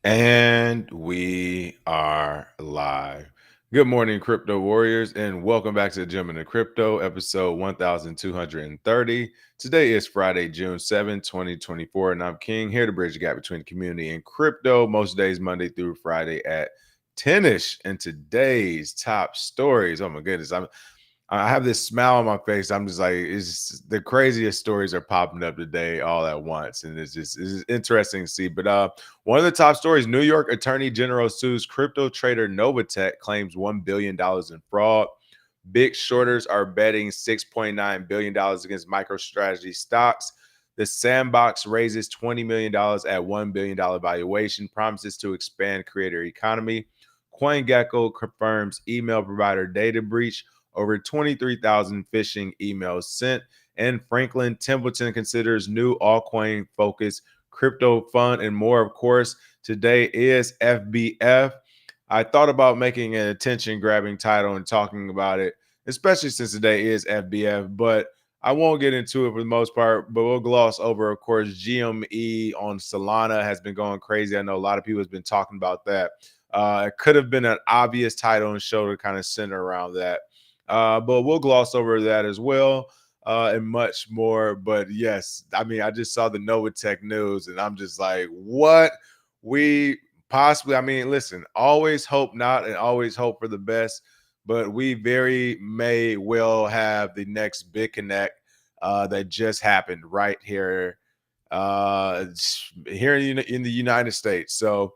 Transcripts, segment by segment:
And we are live. Good morning, crypto warriors, and welcome back to the Gym in the Crypto, episode 1230. Today is Friday, June 7th, 2024, and I'm King, here to bridge the gap between the community and crypto, most days, Monday through Friday at 10ish. And today's top stories. Oh my goodness, I have this smile on my face. I'm just like, it's just, the craziest stories are popping up today all at once. And it's interesting to see. But one of the top stories, New York Attorney General sues crypto trader Novatech, claims $1 billion in fraud. Big shorters are betting $6.9 billion against Microstrategy stocks. The sandbox raises $20 million at $1 billion valuation, promises to expand creator economy. CoinGecko confirms email provider data breach, over 23,000 phishing emails sent. And Franklin Templeton considers new altcoin focused crypto fund and more. Of course, today is FBF. I thought about making an attention grabbing title and talking about it, especially since today is FBF, but I won't get into it for the most part, but we'll gloss over, of course, GME on Solana has been going crazy. I know a lot of people have been talking about that. It could have been an obvious title and show to kind of center around that. But we'll gloss over that as well and much more. But yes, I mean, I just saw the Novatech news and I'm just like, what? We possibly, I mean, listen, always hope not and always hope for the best. But we very may well have the next big connect that just happened right here here in the United States. So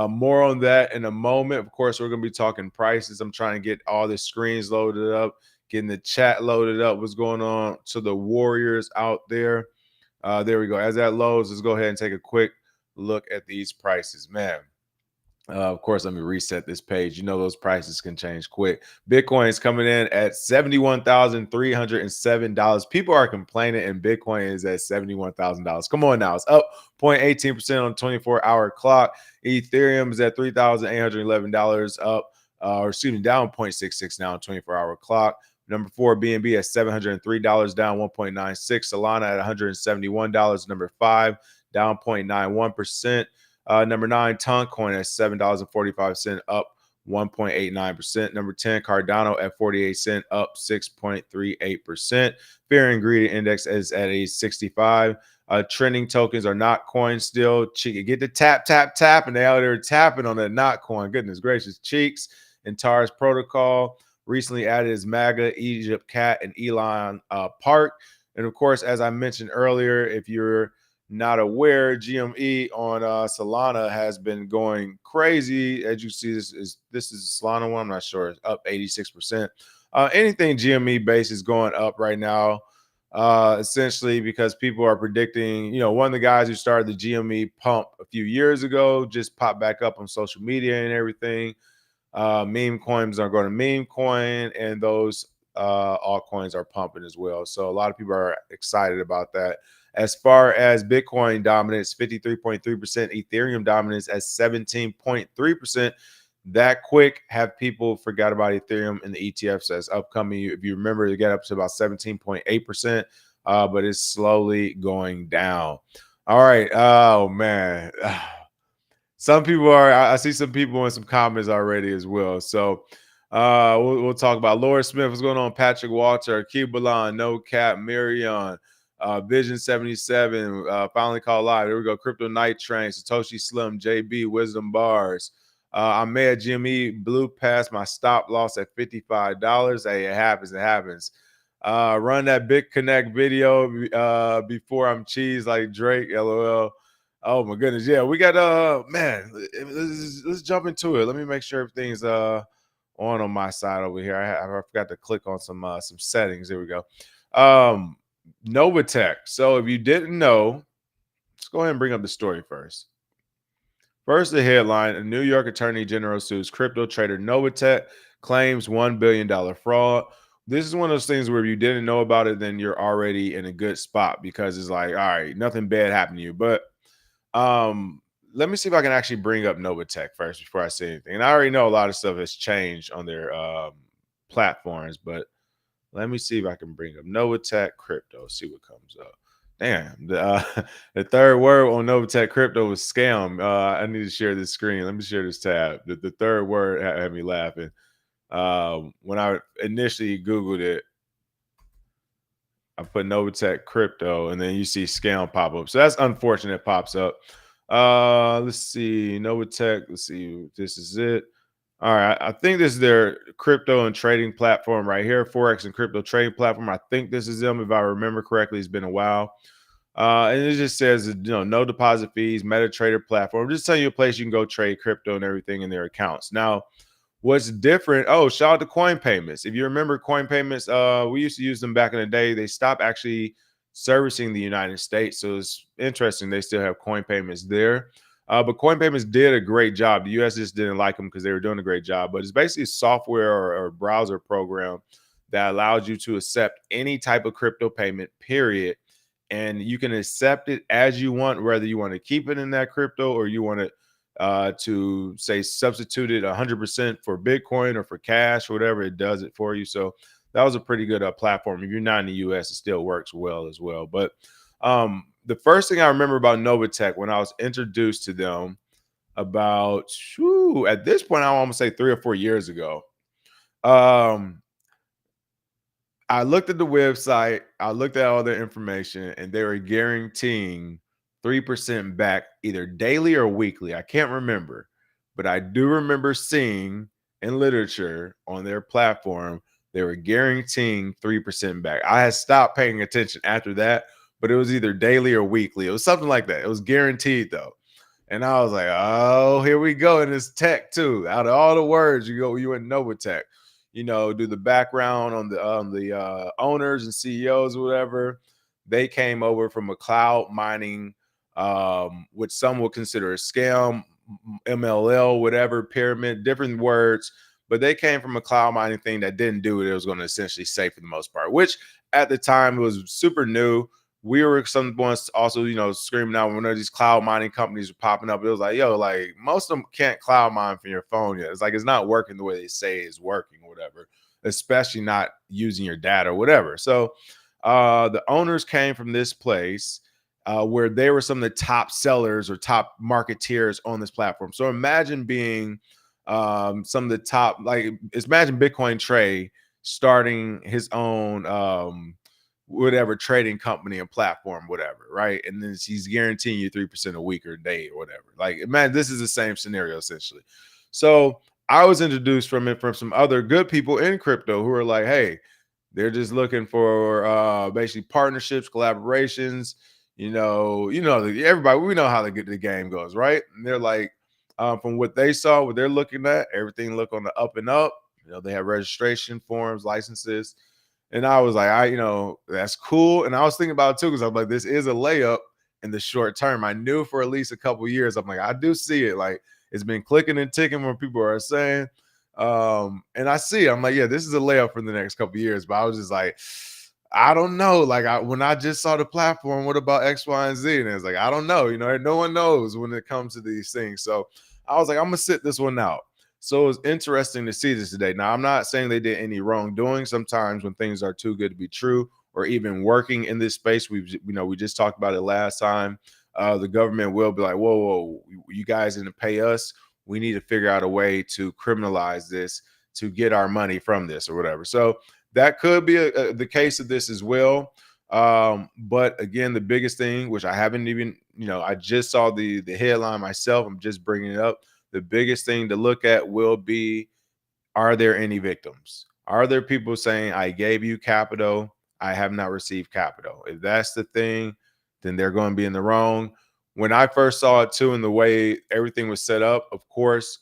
more on that in a moment. Of course, we're going to be talking prices. I'm trying to get all the screens loaded up, getting the chat loaded up. What's going on to the warriors out there? There we go. As that loads, let's go ahead and take a quick look at these prices, man. Of course, let me reset this page. You know, those prices can change quick. Bitcoin is coming in at $71,307. People are complaining, and Bitcoin is at $71,000. Come on now. It's up 0.18% on a 24-hour clock. Ethereum is at $3,811, up, down 0.66 now on 24-hour clock. Number 4, BNB at $703, down 1.96. Solana at $171. Number 5, down 0.91%. Number 9, Toncoin at $7.45, up 1.89%. Number 10, Cardano at 48 cents, up 6.38%. Fear and Greed Index is at a 65. Trending tokens are not coins still. Get the tap, and they out there tapping on that not coin. Goodness gracious. Cheeks and TARS Protocol. Recently added is MAGA, Egypt Cat, and Elon Park. And of course, as I mentioned earlier, if you're not aware, GME on Solana has been going crazy. As you see, this is Solana one. I'm not sure. It's up 86%. Anything GME based is going up right now, essentially because people are predicting. You know, one of the guys who started the GME pump a few years ago just popped back up on social media and everything. Meme coins are going to meme coin, and those altcoins are pumping as well. So a lot of people are excited about that. As far as Bitcoin dominance, 53.3%, Ethereum dominance at 17.3%. That quick have people forgot about Ethereum and the ETFs as upcoming. If you remember, they get up to about 17.8%, but it's slowly going down. All right. Oh, man. Some people are, I see some people in some comments already as well. So we'll talk about Laura Smith. What's going on? Patrick Walter, Cubalon, No Cap, Mirion, Vision 77, finally called live. There we go. Crypto Night Train, Satoshi Slim, JB, Wisdom Bars. I may have Jimmy blew past my stop loss at $55. Hey, it happens. It happens. Run that Big Connect video before I'm cheese like Drake. LOL. Oh my goodness. Yeah, we got man, let's jump into it. Let me make sure everything's on my side over here. I forgot to click on some settings. There we go. Novatech. So if you didn't know, let's go ahead and bring up the story first. First, the headline: a New York Attorney General sues crypto trader Novatech, claims $1 billion fraud. This is one of those things where if you didn't know about it, then you're already in a good spot because it's like, all right, nothing bad happened to you. But let me see if I can actually bring up Novatech first before I say anything. And I already know a lot of stuff has changed on their platforms, but let me see if I can bring up Novatech crypto, see what comes up. Damn, the third word on Novatech crypto was scam. I need to share this screen. Let me share this tab. The third word had me laughing. When I initially Googled it, I put Novatech crypto, and then you see scam pop up. So that's unfortunate. It pops up. Let's see, Novatech. Let's see, this is it. All right, I think this is their crypto and trading platform right here, forex and crypto trading platform. I think this is them, if I remember correctly. It's been a while. And it just says, no deposit fees, MetaTrader platform. Just telling you a place you can go trade crypto and everything in their accounts. Now, what's different? Oh, shout out to Coin Payments. If you remember Coin Payments, we used to use them back in the day. They stopped actually servicing the United States. So it's interesting. They still have Coin Payments there. But Coin Payments did a great job. The US just didn't like them because they were doing a great job. But it's basically a software or browser program that allows you to accept any type of crypto payment, period, and you can accept it as you want, whether you want to keep it in that crypto or you want to say substitute it 100% for Bitcoin or for cash or whatever. It does it for you. So that was a pretty good platform. If you're not in the US, it still works well as well. But the first thing I remember about Novatech when I was introduced to them about at this point, I almost say 3 or 4 years ago. I looked at the website, I looked at all their information, and they were guaranteeing 3% back either daily or weekly. I can't remember, but I do remember seeing in literature on their platform, they were guaranteeing 3% back. I had stopped paying attention after that, but it was either daily or weekly. It was something like that. It was guaranteed though. And I was like, oh, here we go. And it's tech too. Out of all the words, you went Novatech. Do the background on the owners and CEOs or whatever. They came over from a cloud mining, which some would consider a scam, MLL, whatever, pyramid, different words. But they came from a cloud mining thing that didn't do what it was going to essentially say for the most part, which at the time it was super new. We were some ones also, screaming out when these cloud mining companies were popping up. It was like, yo, like most of them can't cloud mine from your phone yet. It's like it's not working the way they say it's working or whatever, especially not using your data or whatever. So the owners came from this place where they were some of the top sellers or top marketeers on this platform. So imagine being some of the top, like imagine Bitcoin Trey starting his own whatever trading company and platform, whatever, right? And then he's guaranteeing you 3% a week or a day or whatever. Like, man, this is the same scenario essentially. So I was introduced from some other good people in crypto who are like, hey, they're just looking for basically partnerships, collaborations. Everybody, we know how the game goes, right? And they're like, from what they saw, what they're looking at, everything look on the up and up. They have registration forms, licenses. And I was like, that's cool. And I was thinking about it too, because I'm like, this is a layup in the short term. I knew for at least a couple of years. I'm like, I do see it. Like it's been clicking and ticking when people are saying. And I see, I'm like, yeah, this is a layup for the next couple of years. But I was just like, I don't know. Like when I just saw the platform, what about X, Y, and Z? And it's like, I don't know. No one knows when it comes to these things. So I was like, I'm gonna sit this one out. So it was interesting to see this today. Now, I'm not saying they did any wrongdoing. Sometimes when things are too good to be true, or even working in this space, we just talked about it last time. The government will be like, whoa, you guys didn't pay us. We need to figure out a way to criminalize this to get our money from this or whatever. So that could be the case of this as well. But again, the biggest thing, which I haven't even, I just saw the headline myself. I'm just bringing it up. The biggest thing to look at will be, are there any victims? Are there people saying, I gave you capital, I have not received capital? If that's the thing, then they're going to be in the wrong. When I first saw it too, and the way everything was set up, of course,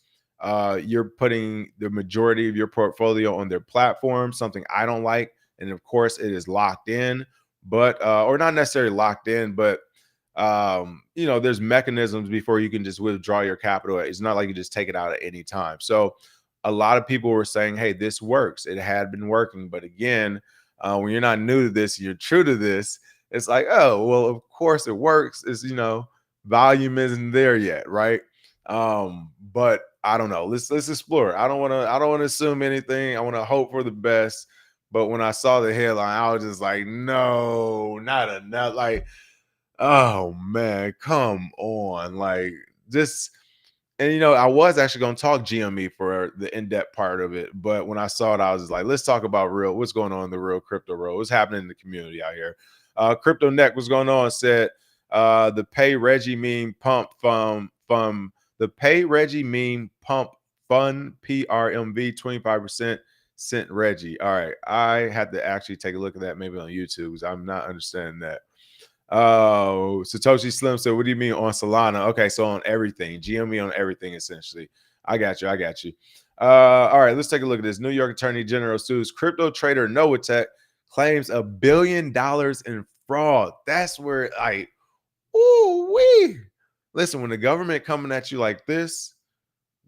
you're putting the majority of your portfolio on their platform, something I don't like. And of course, it is locked in, but or not necessarily locked in, but there's mechanisms before you can just withdraw your capital. It's not like you just take it out at any time. So a lot of people were saying, hey, this works. It had been working. But again, when you're not new to this, you're true to this. It's like, oh, well, of course it works. It's, volume isn't there yet, right? But I don't know. Let's explore. I don't want to assume anything. I want to hope for the best. But when I saw the headline, I was just like, no, not enough. Like, oh man, come on. Like, just and I was actually going to talk GME for the in-depth part of it, but when I saw it, I was just like, let's talk about what's going on in the real crypto world. What's happening in the community out here? Crypto Neck, what's going on? Said the pay Reggie meme pump from the pay Reggie meme pump fun PRMV 25% sent Reggie. All right, I had to actually take a look at that maybe on YouTube because I'm not understanding that. Oh, Satoshi Slim said, "What do you mean on Solana?" Okay, so on everything, GME on everything, essentially. I got you. I got you. All right, let's take a look at this. New York Attorney General sues crypto trader Novatech, claims $1 billion in fraud. That's where ooh wee. Listen, when the government coming at you like this,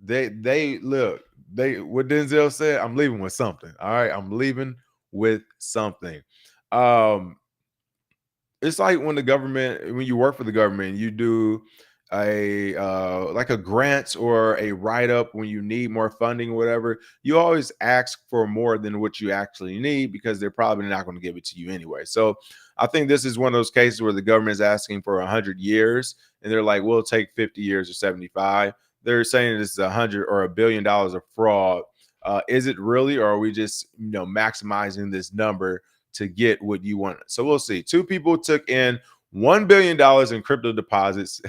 they look. They what Denzel said. I'm leaving with something. All right, I'm leaving with something. It's like when you work for the government, you do a like a grant or a write-up when you need more funding or whatever. You always ask for more than what you actually need because they're probably not going to give it to you anyway. So I think this is one of those cases where the government is asking for 100 years and they're like, we'll take 50 years or 75. They're saying this is 100 or $1 billion of fraud. Is it really, or are we just maximizing this number to get what you want? So we'll see. Two people took in $1 billion in crypto deposits.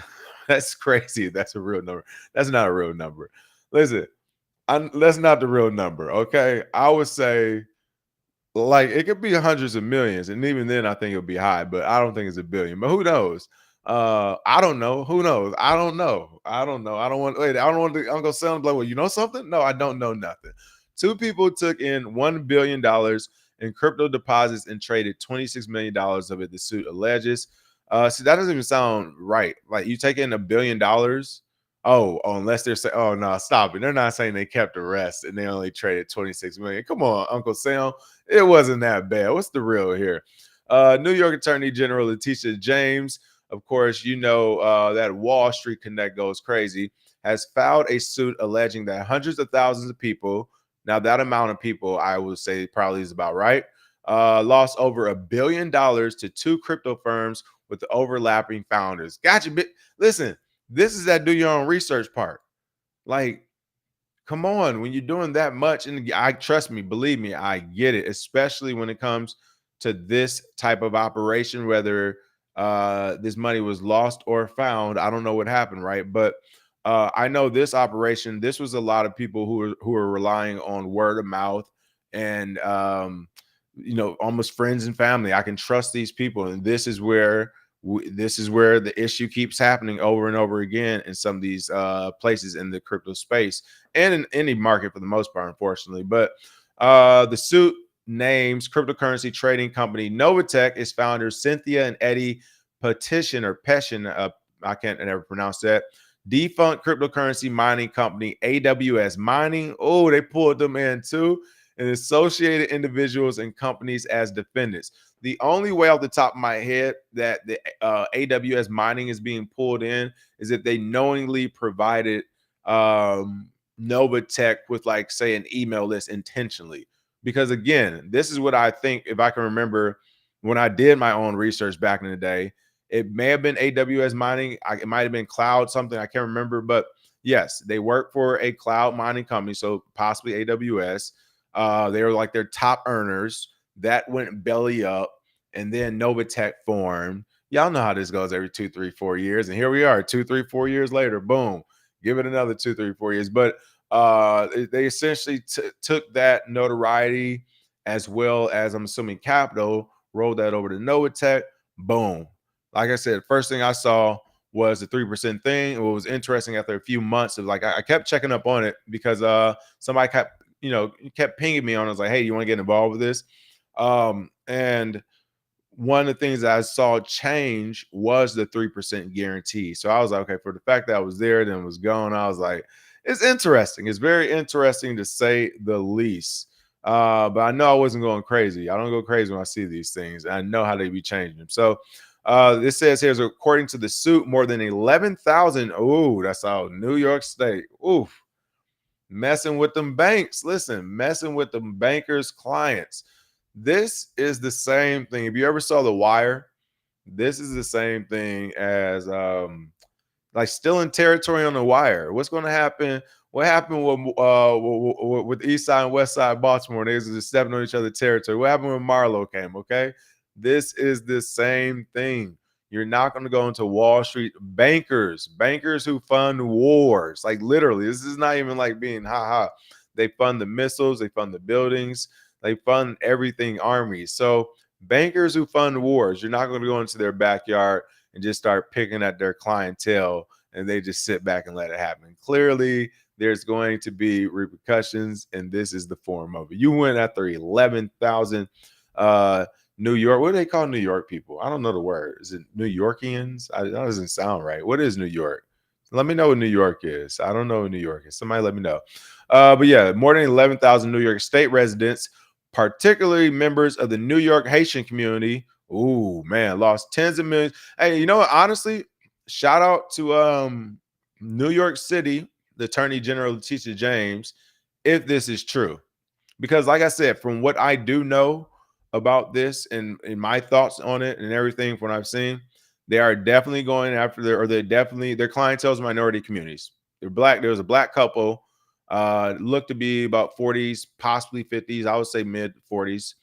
That's crazy. That's a real number. That's not a real number. Listen, that's not the real number. Okay. I would say like it could be hundreds of millions, and even then I think it'll be high, but I don't think it's $1 billion. But who knows? I don't know. Who knows? I don't know. I don't know. I don't want wait, I don't want to Uncle Sam like, well, you know something? No, I don't know nothing. Two people took in $1 billion in crypto deposits and traded $26 million of it, the suit alleges. See, that doesn't even sound right. Like you take in $1 billion. Unless they're saying, oh no, stop it. They're not saying they kept the rest and they only traded 26 million. Come on, Uncle Sam. It wasn't that bad. What's the real here? New York Attorney General Letitia James, of course, that Wall Street Connect goes crazy, has filed a suit alleging that hundreds of thousands of people, now that amount of people, I would say probably is about right, lost over $1 billion to two crypto firms with the overlapping founders. Gotcha. Listen, this is that do your own research part. Like, come on, when you're doing that much, and I trust me, believe me, I get it, especially when it comes to this type of operation, whether this money was lost or found. I don't know what happened, right? But I know this operation, this was a lot of people who are relying on word of mouth and almost friends and family. I can trust these people, and this is where the issue keeps happening over and over again in some of these places in the crypto space and in any market for the most part, unfortunately. But the suit names cryptocurrency trading company Novatech, its founders Cynthia and Eddie Petition or Peshin. I can't never pronounce that. Defunct cryptocurrency mining company AWS Mining. Oh, they pulled them in too. And associated individuals and companies as defendants. The only way off the top of my head that the AWS mining is being pulled in is that they knowingly provided Novatech with, like, say, an email list intentionally. Because again, this is what I think, if I can remember when I did my own research back in the day, it may have been AWS mining. It might have been cloud something. I can't remember. But yes, they work for a cloud mining company. So possibly AWS. They were like their top earners. That went belly up, and then Novatech formed. Y'all know how this goes every 2, 3, 4 years. And here we are 2, 3, 4 years later. Boom. Give it another 2, 3, 4 years. But they essentially took that notoriety as well as, I'm assuming, capital, rolled that over to Novatech. Boom. Like I said, first thing I saw was the 3% thing. What was interesting after a few months of, like, I kept checking up on it because somebody kept pinging me on. I was like, hey, you want to get involved with this? And one of the things that I saw change was the 3% guarantee. So I was like, okay, for the fact that I was there, then was gone, I was like, it's interesting. It's very interesting to say the least. But I know I wasn't going crazy. I don't go crazy when I see these things. I know how they be changing them. So this says here, according to the suit, more than 11,000. Oh, that's out New York State. Oof. Messing with them banks. Listen, messing with them bankers' clients. This is the same thing. If you ever saw The Wire, this is the same thing as like stealing territory on The Wire. What's going to happen? What happened with East Side and West Side Baltimore? They was just stepping on each other's territory. What happened when Marlo came? Okay, this is the same thing. You're not going to go into Wall Street. Bankers who fund wars. Like literally, this is not even like being ha. They fund the missiles. They fund the buildings. They fund everything. Armies. So bankers who fund wars. You're not going to go into their backyard and just start picking at their clientele and they just sit back and let it happen. Clearly, there's going to be repercussions, and this is the form of it. You went after 11,000 New York. What do they call New York people? I don't know the word. Is it New Yorkians? That doesn't sound right. What is New York? Let me know what New York is. I don't know what New York is. Somebody let me know. But yeah, more than 11,000 New York State residents, particularly members of the New York Haitian community. Ooh, man, lost tens of millions. Hey, you know what? Honestly, shout out to New York City, the Attorney General Letitia James, if this is true. Because like I said, from what I do know about this and my thoughts on it and everything from what I've seen, they are definitely going after their clientele is minority communities. They're black. There was a black couple, looked to be about 40s, possibly 50s. I would say mid 40s.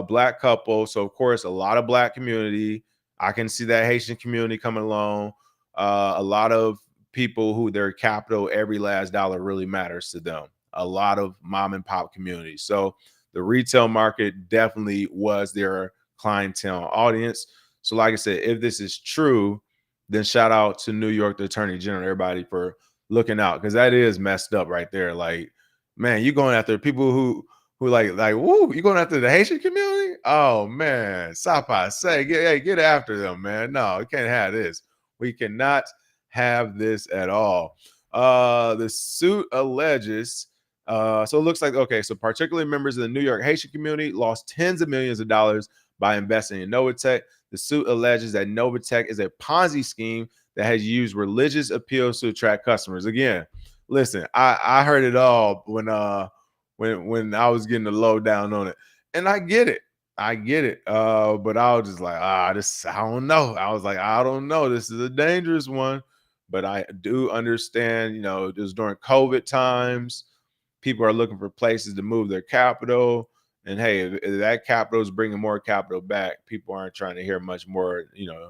Black couple. So of course, a lot of black community. I can see that Haitian community coming along. A lot of people who their capital, every last dollar really matters to them. A lot of mom and pop communities. So the retail market definitely was their clientele audience. So like I said, if this is true, then shout out to New York, the Attorney General, everybody for looking out, because that is messed up right there. Like, man, you going after people who like woo, you going after the Haitian community? Oh man, Sapa say get after them, man. No, you can't have this. We cannot have this at all. The suit alleges. So it looks like okay. So particularly members of the New York Haitian community lost tens of millions of dollars by investing in Novatech. The suit alleges that Novatech is a Ponzi scheme that has used religious appeals to attract customers. Again, listen, I heard it all when I was getting the lowdown on it. And I get it. But I was just like, I don't know. I was like, I don't know. This is a dangerous one. But I do understand, it was during COVID times. People are looking for places to move their capital. And hey, if that capital is bringing more capital back, people aren't trying to hear much more.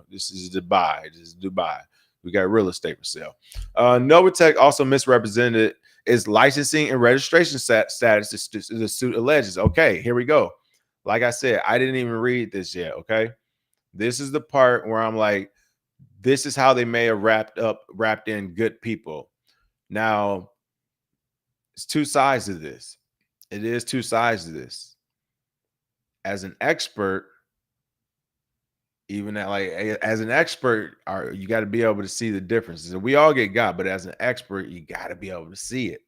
This is Dubai. This is Dubai. We got real estate for sale. Novatech also misrepresented its licensing and registration status. The suit alleges. Okay, here we go. Like I said, I didn't even read this yet. Okay, this is the part where I'm like, this is how they may have wrapped in good people. Now, it's two sides to this. It is two sides to this. As an expert, even as an expert, you got to be able to see the differences. And we all get got, but as an expert, you got to be able to see it.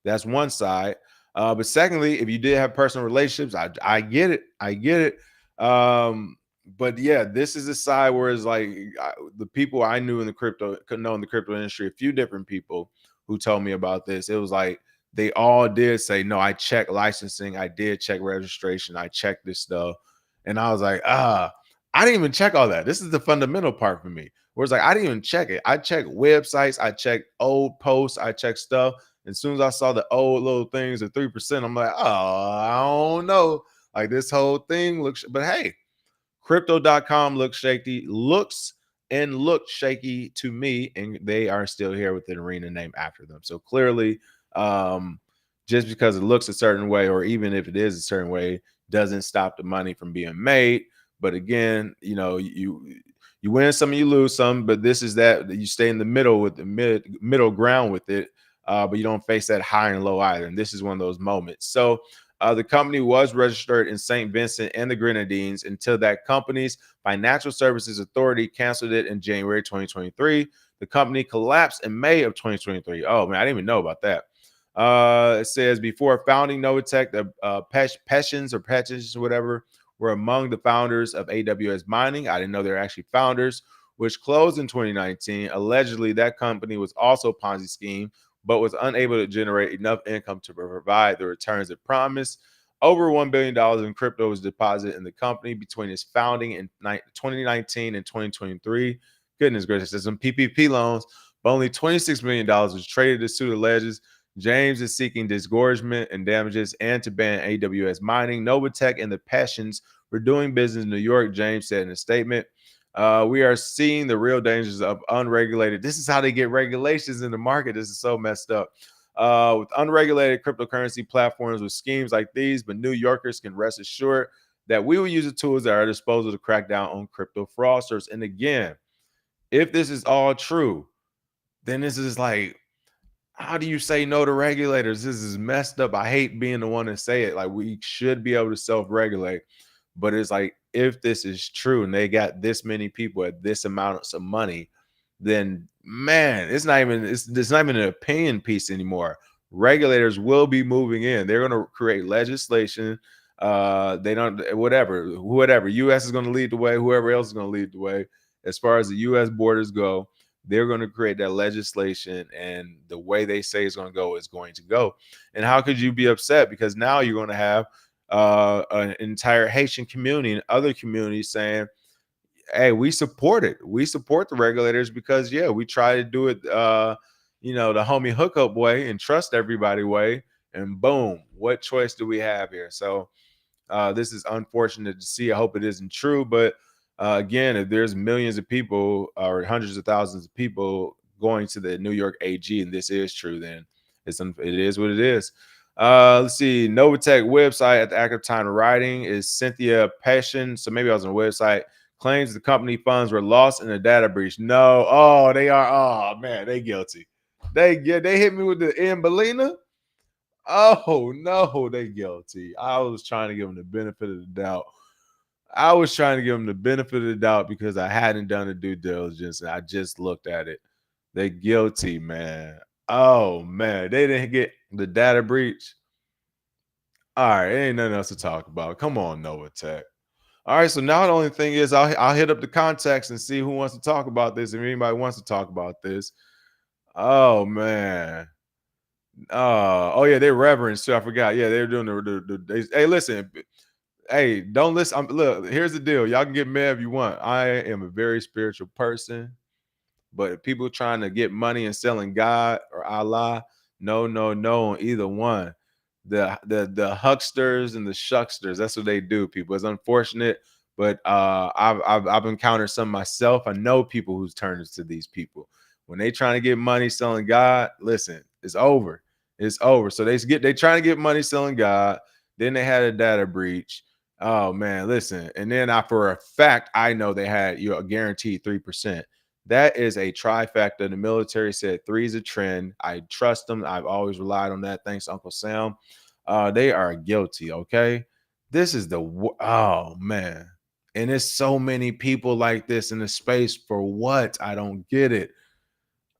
That's one side. But secondly, if you did have personal relationships, I get it. I get it. But yeah, this is a side where it's like the people I knew in the crypto industry, a few different people who told me about this. It was like they all did say, no, I checked licensing, I did check registration, I checked this stuff. And I was like, I didn't even check all that. This is the fundamental part for me. Where it's like, I didn't even check it. I checked websites, I checked old posts, I checked stuff. As soon as I saw the old little things at 3%, I'm like, I don't know. Like this whole thing looks, but hey, crypto.com looks shaky to me, and they are still here with an arena name after them. So clearly, just because it looks a certain way, or even if it is a certain way, doesn't stop the money from being made. But again, you win some, you lose some. But this is that you stay in the middle with the middle ground with it, but you don't face that high and low either. And this is one of those moments. So the company was registered in St. Vincent and the Grenadines until that company's Financial Services Authority canceled it in January 2023. The company collapsed in May of 2023. Oh man, I didn't even know about that. It says before founding Novatech, the Petchins or whatever were among the founders of AWS Mining. I didn't know they're actually founders, which closed in 2019. Allegedly, that company was also a Ponzi scheme, but was unable to generate enough income to provide the returns it promised. Over $1 billion in crypto was deposited in the company between its founding in 2019 and 2023. Goodness gracious, there's some PPP loans, but only $26 million was traded. The suit alleges James is seeking disgorgement and damages and to ban AWS mining. Novatech and the Passions were doing business in New York, James said in a statement. We are seeing the real dangers of unregulated. This is how they get regulations in the market. This is so messed up. With unregulated cryptocurrency platforms with schemes like these, but New Yorkers can rest assured that we will use the tools at our disposal to crack down on crypto fraudsters. And again, if this is all true, then this is like, how do you say no to regulators? This is messed up. I hate being the one to say it. Like, we should be able to self-regulate, but it's like, if this is true and they got this many people at this amount of money, then man, it's not even an opinion piece anymore. Regulators will be moving in. They're going to create legislation. They don't whatever. US is going to lead the way. Whoever else is going to lead the way. As far as the US borders go, they're going to create that legislation, and the way they say it's going to go is going to go. And how could you be upset? Because now you're going to have an entire Haitian community and other communities saying, hey, we support it. We support the regulators because, yeah, we try to do it, the homie hookup way and trust everybody way. And boom, what choice do we have here? So this is unfortunate to see. I hope it isn't true. But again, if there's millions of people or hundreds of thousands of people going to the New York AG and this is true, then it is what it is. Let's see. Novatech website at the active time of writing is Cynthia Passion. So maybe I was on the website. Claims the company funds were lost in a data breach. No. Oh, they are. Oh, man, they guilty. They hit me with the Ambelina. Oh, no, they guilty. I was trying to give them the benefit of the doubt. Because I hadn't done the due diligence and I just looked at it. They guilty, man. Oh, man. They didn't get the data breach. All right. Ain't nothing else to talk about. Come on, Novatech. All right. So now the only thing is I'll hit up the contacts and see who wants to talk about this. If anybody wants to talk about this. Oh, man. Oh yeah, they're reverends too. I forgot. Yeah, they're doing hey, listen. Hey, don't listen. Look, here's the deal. Y'all can get mad if you want. I am a very spiritual person, but if people trying to get money and selling God or Allah, no, on either one. The hucksters and the shucksters, that's what they do, people. It's unfortunate, but I've encountered some myself. I know people who's turned to these people. When they trying to get money selling God, listen, it's over. It's over. So they trying to get money selling God. Then they had a data breach. Oh man, listen. And then for a fact, I know they had a guaranteed 3%. That is a trifecta. The military said 3 is a trend. I trust them. I've always relied on that. Thanks, Uncle Sam. They are guilty. Okay. This is oh man. And there's so many people like this in the space for what? I don't get it.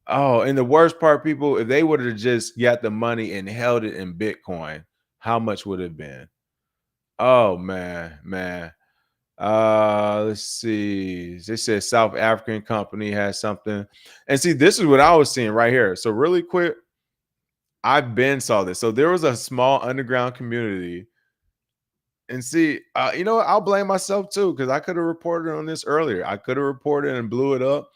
Oh, and the worst part, people, if they would have just got the money and held it in Bitcoin, how much would it have been? Oh man. Let's see. They said South African company has something. And see, this is what I was seeing right here. So really quick, I've been saw this. So there was a small underground community. And see, you know what? I'll blame myself too, because I could have reported on this earlier. I could have reported and blew it up.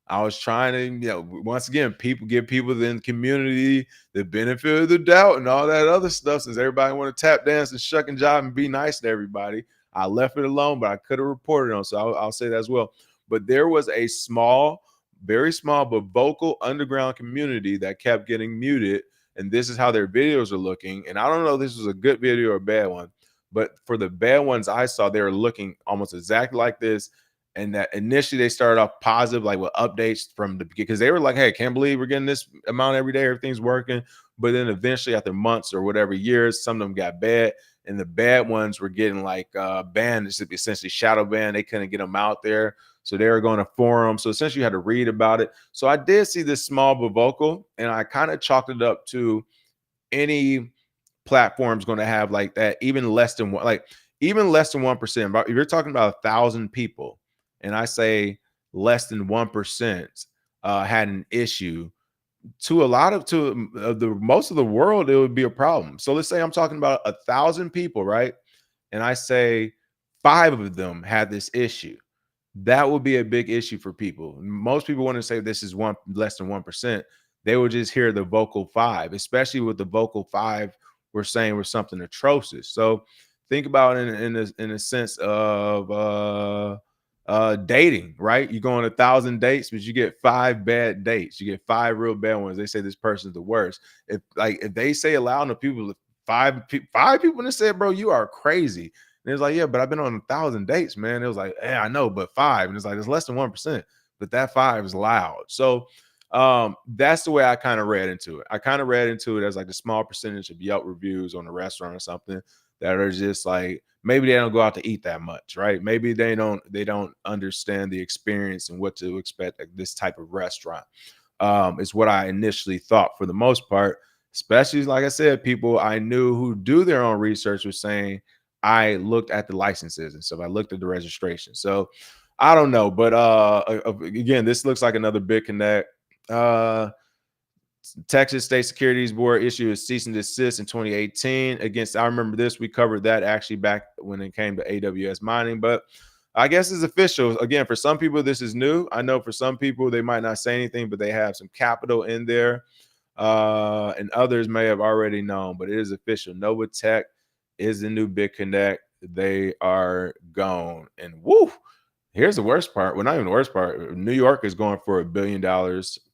I was trying to, once again, give people in the community the benefit of the doubt and all that other stuff. Since everybody want to tap dance and shuck and jive and be nice to everybody, I left it alone, but I could have reported on. So I'll say that as well. But there was a small, very small, but vocal underground community that kept getting muted. And this is how their videos are looking. And I don't know if this was a good video or a bad one, but for the bad ones I saw, they were looking almost exactly like this. And that initially they started off positive, like with updates from because they were like, hey, can't believe we're getting this amount every day. Everything's working. But then eventually after months or whatever years, some of them got bad. And the bad ones were getting like banned, essentially shadow banned. They couldn't get them out there. So they were going to forums. So essentially you had to read about it. So I did see this small but vocal, and I kind of chalked it up to any platform's going to have like that, even less than 1%. If you're talking about 1,000 people, and I say less than 1% had an issue, to a lot of the most of the world, it would be a problem. So let's say I'm talking about 1,000 people, right? And I say 5 of them had this issue. That would be a big issue for people. Most people want to say this is one less than 1%. They will just hear the vocal 5, especially with the vocal 5 we're saying we're something atrocious. So think about in a sense of dating, right? You go on 1,000 dates, but you get 5 bad dates. You get 5 real bad ones. They say this person's the worst. If they say aloud to people, five people that said, bro, you are crazy. And it was like, yeah, but I've been on 1,000 dates, man. It was like, yeah, I know, but 5. And it's like, it's less than 1%, but that 5 is loud. So that's the way I kind of read into it. I kind of read into it as like a small percentage of Yelp reviews on a restaurant or something that are just like, maybe they don't go out to eat that much, right? Maybe they don't understand the experience and what to expect at this type of restaurant. Is what I initially thought for the most part, especially like I said, people I knew who do their own research were saying I looked at the licenses and stuff. I looked at the registration. So I don't know, but again, this looks like another big connect. Uh Texas State Securities Board issued a cease and desist in 2018 against, I remember this, we covered that actually back when it came to AWS mining, but I guess it's official. Again, for some people, this is new. I know for some people, they might not say anything, but they have some capital in there. And others may have already known, but it is official. Novatech is the new big connect. They are gone. And woo, here's the worst part. Well, not even the worst part. New York is going for $1 billion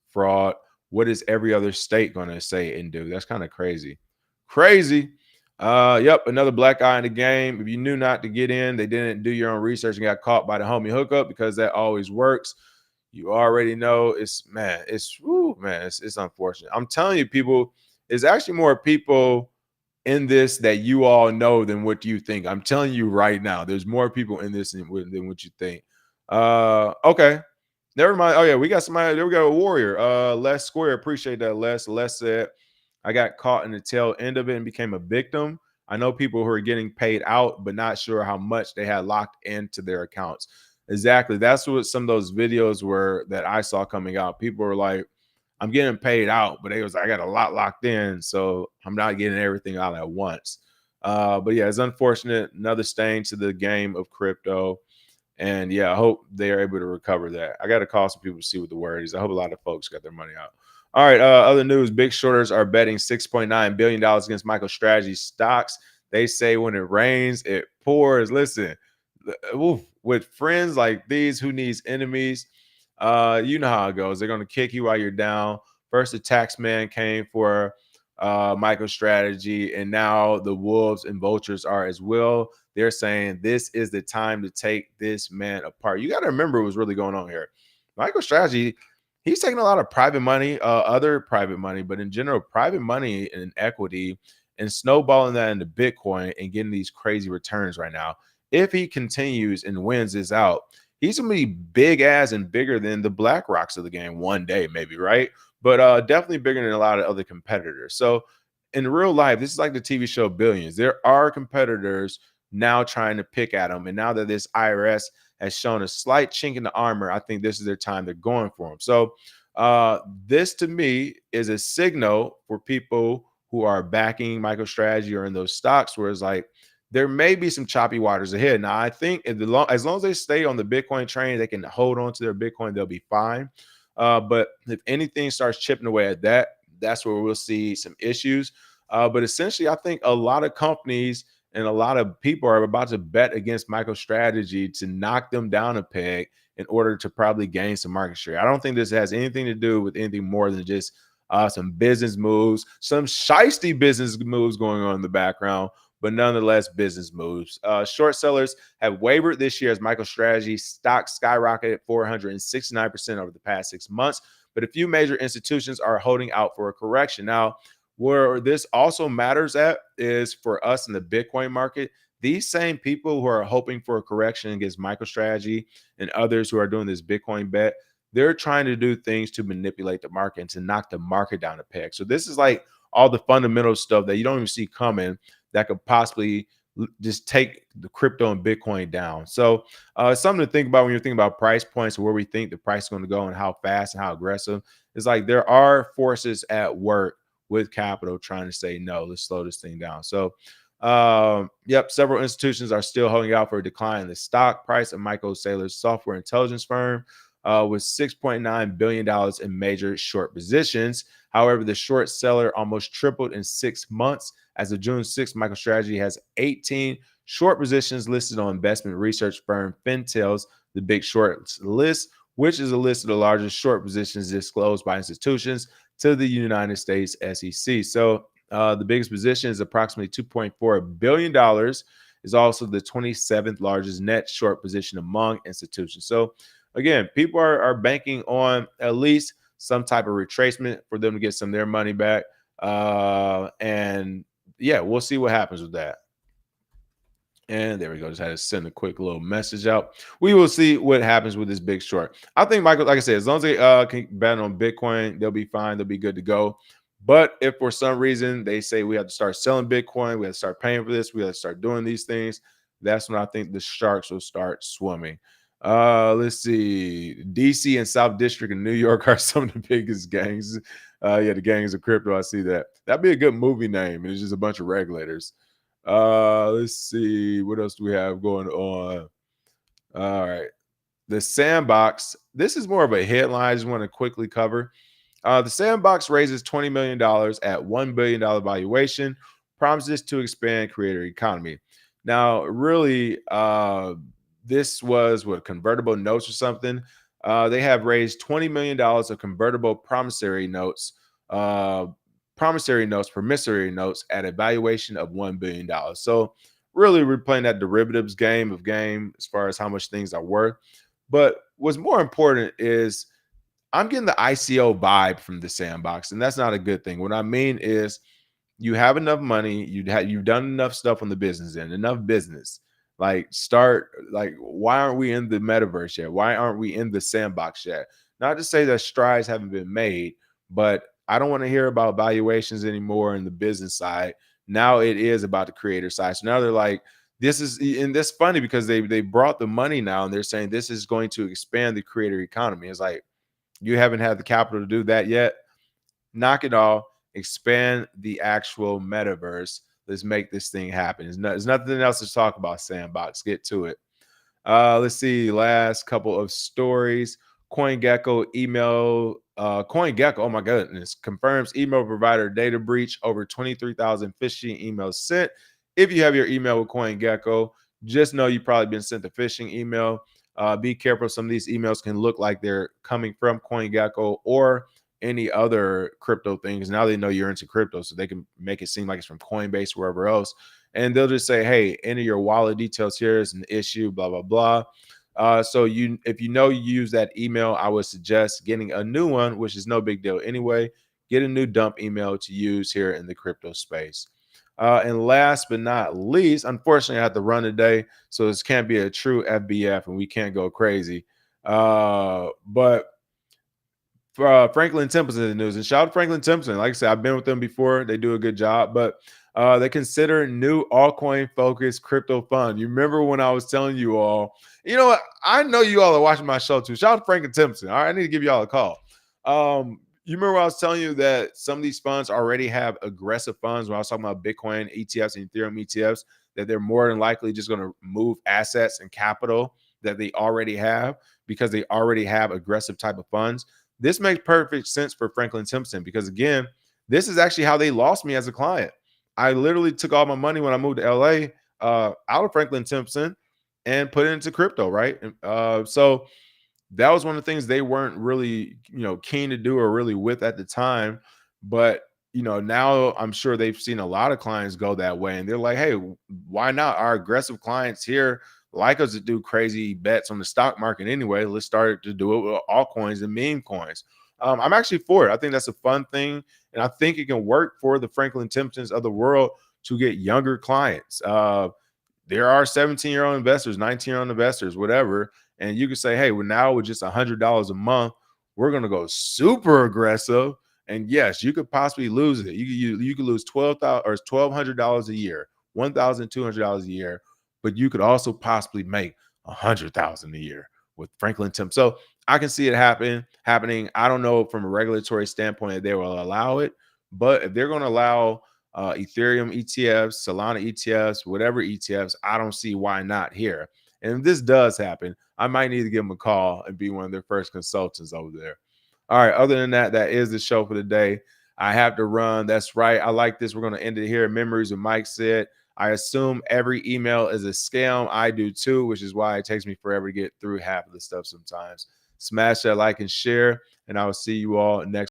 fraud. What is every other state going to say and do? That's kind of crazy. Crazy. Yep, another black eye in the game. If you knew not to get in, they didn't do your own research and got caught by the homie hookup, because that always works. You already know it's unfortunate. I'm telling you, people, it's actually more people in this that you all know than what you think. I'm telling you right now, there's more people in this than what you think. Okay. Never mind. Oh, yeah, we got somebody. There we go. A warrior. Les Square. Appreciate that, Les. Les said, I got caught in the tail end of it and became a victim. I know people who are getting paid out, but not sure how much they had locked into their accounts. Exactly. That's what some of those videos were that I saw coming out. People were like, I'm getting paid out, but they was like, I got a lot locked in, so I'm not getting everything out at once. But yeah, it's unfortunate. Another stain to the game of crypto. And yeah, I hope they are able to recover that. I got to call some people to see what the word is. I hope a lot of folks got their money out. All right. Other news: big shorters are betting $6.9 billion against Microstrategy stocks. They say when it rains, it pours. Listen, with friends like these, who needs enemies? You know how it goes. They're going to kick you while you're down. First, the tax man came for Microstrategy, and now the wolves and vultures are as well. They're saying this is the time to take this man apart. You got to remember what's really going on here. Microstrategy, he's taking a lot of private money, other private money, but in general, private money and equity, and snowballing that into Bitcoin and getting these crazy returns right now. If he continues and wins this out, he's gonna be big ass and bigger than the Black Rocks of the game one day, maybe, right? But definitely bigger than a lot of other competitors. So in real life, this is like the TV show Billions. There are competitors now trying to pick at them. And now that this IRS has shown a slight chink in the armor, I think this is their time. They're going for them. So this to me is a signal for people who are backing MicroStrategy or in those stocks where it's like, there may be some choppy waters ahead. Now, I think as long as they stay on the Bitcoin train, they can hold on to their Bitcoin, they'll be fine. But if anything starts chipping away at that, that's where we'll see some issues. But essentially, I think a lot of companies and a lot of people are about to bet against MicroStrategy to knock them down a peg in order to probably gain some market share. I don't think this has anything to do with anything more than just some business moves, some shisty business moves going on in the background, but nonetheless business moves. Short sellers have wavered this year as MicroStrategy stock skyrocketed 469% over the past 6 months, but a few major institutions are holding out for a correction. Now, where this also matters at is for us in the Bitcoin market. These same people who are hoping for a correction against MicroStrategy and others who are doing this Bitcoin bet, they're trying to do things to manipulate the market and to knock the market down a peg. So this is like all the fundamental stuff that you don't even see coming that could possibly just take the crypto and Bitcoin down. So it's something to think about when you're thinking about price points and where we think the price is going to go and how fast and how aggressive. It's like there are forces at work with capital trying to say, no, let's slow this thing down. So yep, several institutions are still holding out for a decline in the stock price of Michael Saylor's software intelligence firm, with $6.9 billion in major short positions. However, the short seller almost tripled in 6 months. As of June 6th, Microstrategy has 18 short positions listed on investment research firm Fintel's The Big Short list, which is a list of the largest short positions disclosed by institutions to the United States SEC. So the biggest position is approximately $2.4 billion, is also the 27th largest net short position among institutions. So again, people are banking on at least some type of retracement for them to get some of their money back. And yeah, we'll see what happens with that. And there we go. Just had to send a quick little message out. We will see what happens with this big short. I think, Michael, like I said, as long as they can bet on Bitcoin, they'll be fine. They'll be good to go. But if for some reason they say we have to start selling Bitcoin, we have to start paying for this, we have to start doing these things, that's when I think the sharks will start swimming. Let's see. DC and South District in New York are some of the biggest gangs. Yeah, the gangs of crypto. I see that. That'd be a good movie name. And it's just a bunch of regulators. Let's see. What else do we have going on? All right. The Sandbox. This is more of a headline I just want to quickly cover. The Sandbox raises $20 million at $1 billion valuation, promises to expand creator economy. Now, really, this was what, convertible notes or something. They have raised $20 million of convertible promissory notes, promissory notes at a valuation of $1 billion. So really, we're playing that derivatives game as far as how much things are worth. But what's more important is I'm getting the ICO vibe from the Sandbox, and that's not a good thing. What I mean is you have enough money, you've done enough stuff on the business end, enough business. Why aren't we in the metaverse yet? Why aren't we in the Sandbox yet? Not to say that strides haven't been made, but I don't want to hear about valuations anymore in the business side. Now it is about the creator side. So now they're like, this is, and that's funny because they brought the money now and they're saying this is going to expand the creator economy. It's like, you haven't had the capital to do that yet. Knock it off. Expand the actual metaverse. Let's make this thing happen. There's nothing else to talk about, Sandbox. Get to it. Let's see. Last couple of stories. CoinGecko email. CoinGecko, oh my goodness, confirms email provider data breach. Over 23,000 phishing emails sent. If you have your email with CoinGecko, just know you've probably been sent a phishing email. Be careful. Some of these emails can look like they're coming from CoinGecko or any other crypto things. Now they know you're into crypto, so they can make it seem like it's from Coinbase or wherever else. And they'll just say, hey, enter your wallet details here. Is an issue, blah, blah, blah. So if you know you use that email, I would suggest getting a new one, which is no big deal anyway. Get a new dump email to use here in the crypto space. And last but not least, unfortunately, I have to run today, so this can't be a true FBF, and we can't go crazy. But Franklin Templeton in the news, and shout out to Franklin Templeton. Like I said, I've been with them before; they do a good job. But they consider new altcoin focused crypto fund. You remember when I was telling you all? You know what? I know you all are watching my show too. Shout out to Franklin Templeton. All right, I need to give you all a call. You remember when I was telling you that some of these funds already have aggressive funds when I was talking about Bitcoin ETFs and Ethereum ETFs, that they're more than likely just going to move assets and capital that they already have because they already have aggressive type of funds. This makes perfect sense for Franklin Templeton because, again, this is actually how they lost me as a client. I literally took all my money when I moved to LA out of Franklin Templeton and put it into crypto, right? So that was one of the things they weren't really, keen to do or really with at the time. But, now I'm sure they've seen a lot of clients go that way. And they're like, hey, why not? Our aggressive clients here like us to do crazy bets on the stock market anyway. Let's start to do it with altcoins and meme coins. I'm actually for it. I think that's a fun thing. And I think it can work for the Franklin Templetons of the world to get younger clients. There are 17-year-old investors, 19-year-old investors, whatever. And you can say, hey, well, now with just $100 a month, we're going to go super aggressive. And yes, you could possibly lose it. You could lose $1,200 a year, $1,200 a year, but you could also possibly make $100,000 a year with Franklin Templeton. So I can see it happening. I don't know from a regulatory standpoint if they will allow it, but if they're going to allow Ethereum ETFs, Solana ETFs, whatever ETFs, I don't see why not here. And if this does happen, I might need to give them a call and be one of their first consultants over there. All right. Other than that, that is the show for the day. I have to run. That's right. I like this. We're going to end it here. Memories with Mike said. I assume every email is a scam. I do too, which is why it takes me forever to get through half of the stuff sometimes. Smash that like and share, and I will see you all next.